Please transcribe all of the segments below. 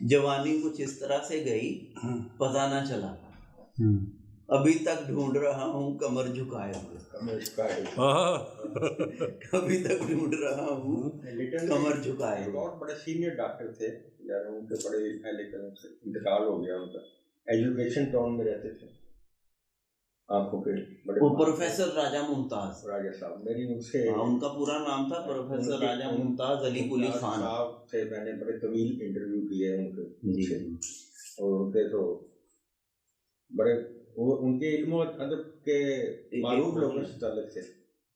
जवानी कुछ इस तरह से गई पता ना चला, अभी तक ढूंढ रहा हूँ कमर झुकाए हुए, अभी तक ढूंढ रहा हूँ कमर झुकाए हुए। बहुत बड़े सीनियर डॉक्टर थे यार, उनके बड़े पहले कदम से इंतकाल हो गया उनका। एजुकेशन टाउन में रहते थे, आंखों के बड़े, वो प्रोफेसर राजा मुमताज राजा साहब, मेरी उनसे, उनका पूरा नाम था प्रोफेसर राजा मुमताज अली कुली खान साहब से मैंने बड़े तवील इंटरव्यू किए उनके, और उनके तो बड़े वो उनके इल्म और अदब के मालूम लोगों से ताल्लुक थे,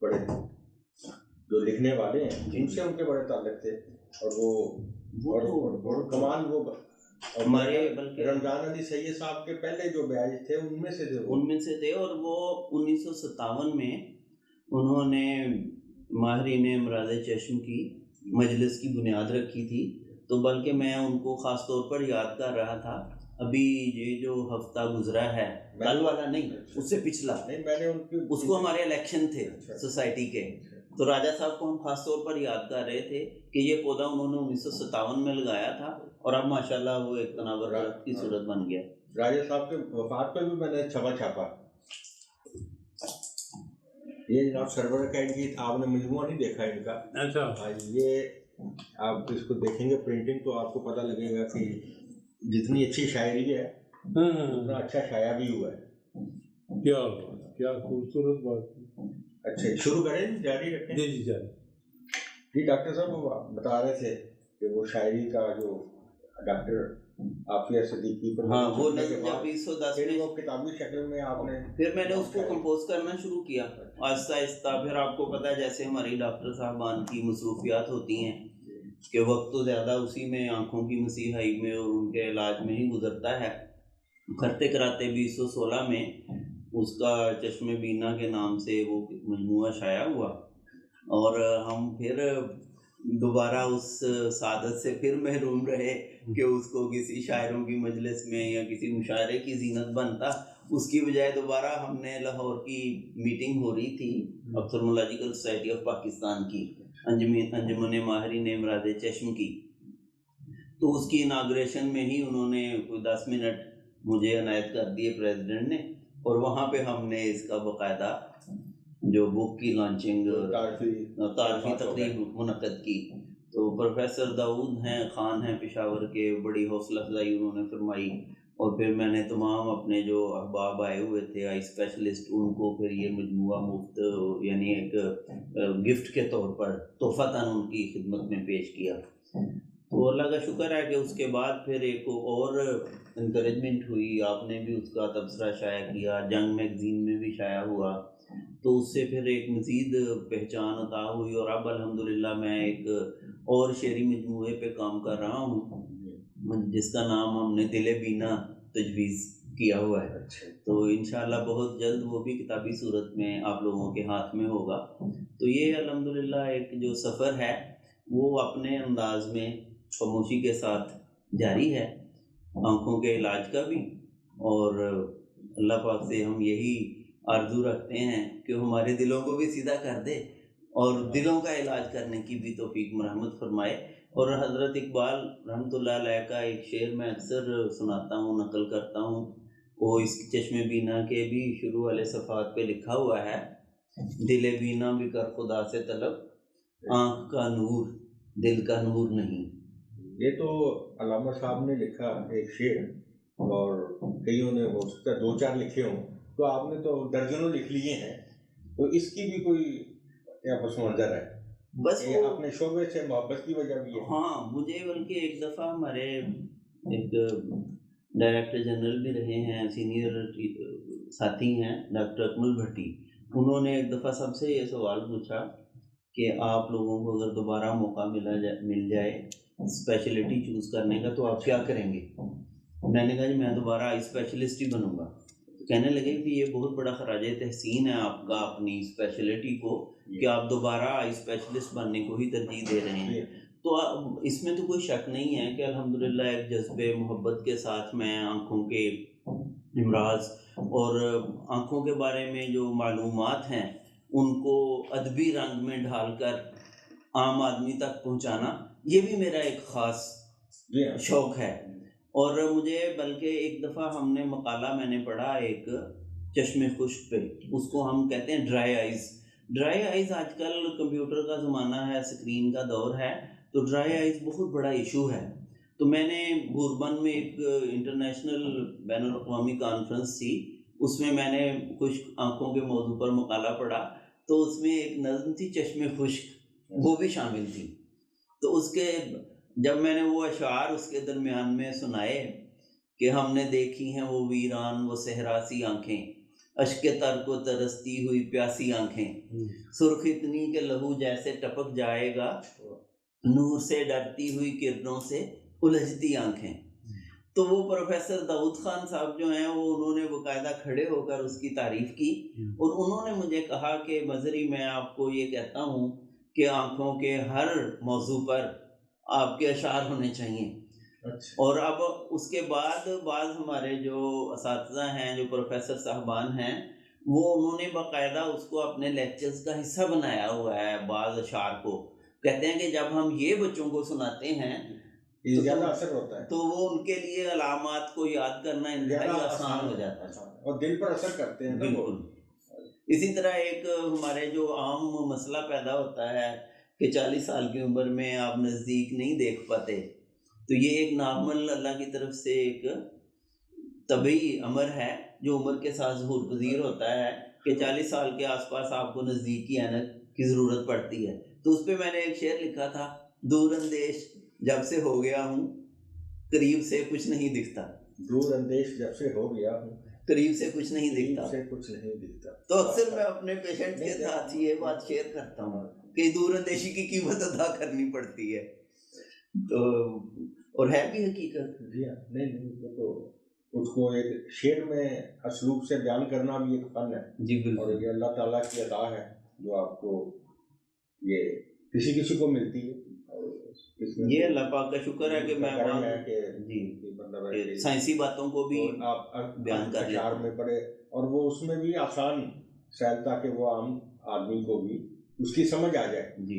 बड़े जो लिखने वाले हैं उनसे उनके बड़े ताल्लुक थे। और वो कमाल वो हमारे रमजान अली सैयद साहब के पहले जो बैच थे उनमें से थे। और वो 1957 में उन्होंने माहरीन अमराज चश्म की मजलिस की बुनियाद रखी थी। तो बल्कि मैं उनको ख़ास तौर पर याद कर रहा था, अभी ये जो हफ्ता गुजरा है, कल वाला नहीं, उससे पिछला नहीं, मैंने उनकी उसको हमारे इलेक्शन थे सोसाइटी के, तो राजा साहब को हम खास तौर पर याद कर रहे थे कि ये पौधा उन्होंने 1957 में लगाया था और अब माशाल्लाह वो एक तनावर की सूरत बन गया। राजा साहब के वफात पर भी मैंने छापा ये जनाब सरवर का इनकी, आपने मजमूआ नहीं देखा इनका? अच्छा, ये आप इसको देखेंगे प्रिंटिंग तो आपको पता लगेगा कि जितनी अच्छी शायरी है उतना अच्छा शाया भी हुआ है। क्या खूबसूरत बात। अच्छा, शुरू करें, जारी रखें? जी जारी। जी डॉक्टर साहब वो बता रहे थे कि वो शायरी का जो डॉक्टर आफिया सिद्दीकी पर, हाँ, वो जब 2010 में वो किताबी शक्ल में आपने, फिर मैंने उसको कंपोज करना शुरू किया आहिस्ता आहिस्ता। फिर आपको पता है जैसे हमारी डॉक्टर साहबान की मसरूफियात होती हैं कि वक्त तो ज़्यादा उसी में, आंखों की मसीहाई में और उनके इलाज में ही गुजरता है। करते कराते 2016 में उसका चश्मे बीना के नाम से वो मजमूआ शाया हुआ और हम फिर दोबारा उस सादत से फिर महरूम रहे कि उसको किसी शायरों की मजलिस में या किसी मुशायरे की जीनत बनता। उसकी बजाय दोबारा हमने लाहौर की मीटिंग हो रही थी ऑप्थेल्मोलॉजिकल सोसाइटी ऑफ पाकिस्तान की, अंजुमन माहरीन अमराज चश्म की, तो उसकी इनाग्रेशन में ही उन्होंने कोई 10 मिनट मुझे अनायत कर दिए प्रेसिडेंट ने, और वहाँ पे हमने इसका बाकायदा जो बुक की लॉन्चिंग तारफी तकरीब मुनक़द की। तो प्रोफेसर दाऊद हैं खान हैं पेशावर के, बड़ी हौसला अफजाई उन्होंने फरमाई, और फिर मैंने तमाम अपने जो अहबाब आए हुए थे आई स्पेशलिस्ट, उनको फिर ये मजमूआ मुफ्त यानी एक गिफ्ट के तौर पर तोहफ़तन उनकी खिदमत में पेश किया। तो अल्लाह का शुक्र है कि उसके बाद फिर एक और इंकरेजमेंट हुई, आपने भी उसका तबसरा शाया किया, जंग मैगज़ीन में भी शाया हुआ, तो उससे फिर एक मज़ीद पहचान अता हुई। और अब अल्हम्दुलिल्लाह मैं एक और शेरी मजमूए पे काम कर रहा हूँ जिसका नाम हमने दिले बीना तजवीज़ किया हुआ है। तो इंशाअल्लाह बहुत जल्द वो भी किताबी सूरत में आप लोगों के हाथ में होगा। तो ये अल्हम्दुलिल्लाह एक जो सफ़र है वो अपने अंदाज में खामोशी के साथ जारी है, आँखों के इलाज का भी, और अल्लाह पाक से हम यही आरज़ू रखते हैं कि हमारे दिलों को भी सीधा कर दे और दिलों का इलाज करने की भी तौफीक मरहमत फरमाए। और हज़रत इकबाल रहमतुल्लाह अलैह का एक शेर मैं अक्सर सुनाता हूँ, नकल करता हूँ, वो इस चश्मे बीना के भी शुरू वाले सफ़ात पे लिखा हुआ है, दिले बीना भी कर खुदा से तलब, आँख का नूर दिल का नूर नहीं। ये तो अल्लामा साहब ने लिखा एक शेर, और कईयों ने हो सकता है 2-4 लिखे हों, तो आपने तो दर्जनों लिख लिए हैं, तो इसकी भी कोई क्या पस मंज़र है? बस ये अपने शोबे से मोहब्बत की वजह भी है? हाँ, मुझे बल्कि एक दफ़ा हमारे एक डायरेक्टर जनरल भी रहे हैं, सीनियर साथी हैं डॉक्टर अकमल भट्टी, उन्होंने एक दफ़ा सबसे ये सवाल पूछा कि आप लोगों को अगर दोबारा मौका मिल जाए स्पेशलिटी चूज़ करने का तो आप क्या करेंगे? मैंने कहा जी मैं दोबारा आई स्पेशलिस्ट ही बनूंगा। तो कहने लगे कि ये बहुत बड़ा खराजे तहसीन है आपका अपनी स्पेशलिटी को कि आप दोबारा आई स्पेशलिस्ट बनने को ही तरजीह दे रहे हैं। तो इसमें तो कोई शक नहीं है कि अल्हम्दुलिल्लाह एक जज्बे मोहब्बत के साथ मैं आँखों के इमराज और आँखों के बारे में जो मालूमात हैं उनको अदबी रंग में ढालकर आम आदमी तक पहुँचाना, ये भी मेरा एक ख़ास शौक़ है। اور مجھے بلکہ ایک دفعہ ہم نے مقالہ میں نے پڑھا ایک چشم خشک پہ، اس کو ہم کہتے ہیں ڈرائی آئیز. ڈرائی آئیز آج کل کمپیوٹر کا زمانہ ہے، اسکرین کا دور ہے، تو ڈرائی آئیز بہت بڑا ایشو ہے. تو میں نے بوربن میں ایک انٹرنیشنل بین الاقوامی کانفرنس تھی، اس میں میں نے خشک آنکھوں کے موضوع پر مقالہ پڑھا، تو اس میں ایک نظم تھی چشم خشک، وہ بھی شامل تھی. تو اس کے جب میں نے وہ اشعار اس کے درمیان میں سنائے کہ ہم نے دیکھی ہیں وہ ویران وہ صحراسی آنکھیں، اشک تر کو ترستی ہوئی پیاسی آنکھیں، سرخ اتنی کہ لہو جیسے ٹپک جائے گا، نور سے ڈرتی ہوئی کرنوں سے الجھتی آنکھیں. تو وہ پروفیسر داؤد خان صاحب جو ہیں وہ انہوں نے باقاعدہ کھڑے ہو کر اس کی تعریف کی، اور انہوں نے مجھے کہا کہ مظہری میں آپ کو یہ کہتا ہوں کہ آنکھوں کے ہر موضوع پر آپ کے اشعار ہونے چاہیے. اور اب اس کے بعد بعض ہمارے جو اساتذہ ہیں، جو پروفیسر صاحبان ہیں، وہ انہوں نے باقاعدہ اس کو اپنے لیکچرز کا حصہ بنایا ہوا ہے. بعض اشعار کو کہتے ہیں کہ جب ہم یہ بچوں کو سناتے ہیں زیادہ اثر ہوتا ہے، تو وہ ان کے لیے علامات کو یاد کرنا انتہائی آسان ہو جاتا ہے اور دل پر اثر کرتے ہیں. بالکل. اسی طرح ایک ہمارے جو عام مسئلہ پیدا ہوتا ہے کہ 40 سال کی عمر میں آپ نزدیک نہیں دیکھ پاتے، تو یہ ایک نارمل اللہ کی طرف سے ایک طبعی امر ہے جو عمر کے ساتھ ظہور پذیر ہوتا ہے کہ 40 سال کے آس پاس آپ کو نزدیک کی اینک کی ضرورت پڑتی ہے. تو اس پہ میں نے ایک شعر لکھا تھا، دور اندیش جب سے ہو گیا ہوں قریب سے کچھ نہیں دکھتا. دور اندیش جب سے ہو گیا ہوں قریب سے کچھ نہیں دکھتا. سے کچھ نہیں دکھتا. تو اکثر میں اپنے پیشنٹ کے ساتھ یہ بات شیئر کرتا ہوں کہ دور اندیشی کی قیمت ادا کرنی پڑتی ہے. تو اور ہے بھی حقیقت. جی ہاں، نہیں تو اس کو ایک شعر میں اسلوب سے بیان کرنا بھی ایک فن ہے. جی بالکل. اور یہ اللہ تعالیٰ کی عطا ہے جو آپ کو یہ کسی کو ملتی ہے. یہ اللہ پاک کا شکر ہے کہ میں سائنسی باتوں کو بھی آپ بیان کر اشعار میں پڑھے، اور وہ اس میں بھی آسان شاید تاکہ وہ عام آدمی کو بھی اس کی سمجھ آ جائے. جی.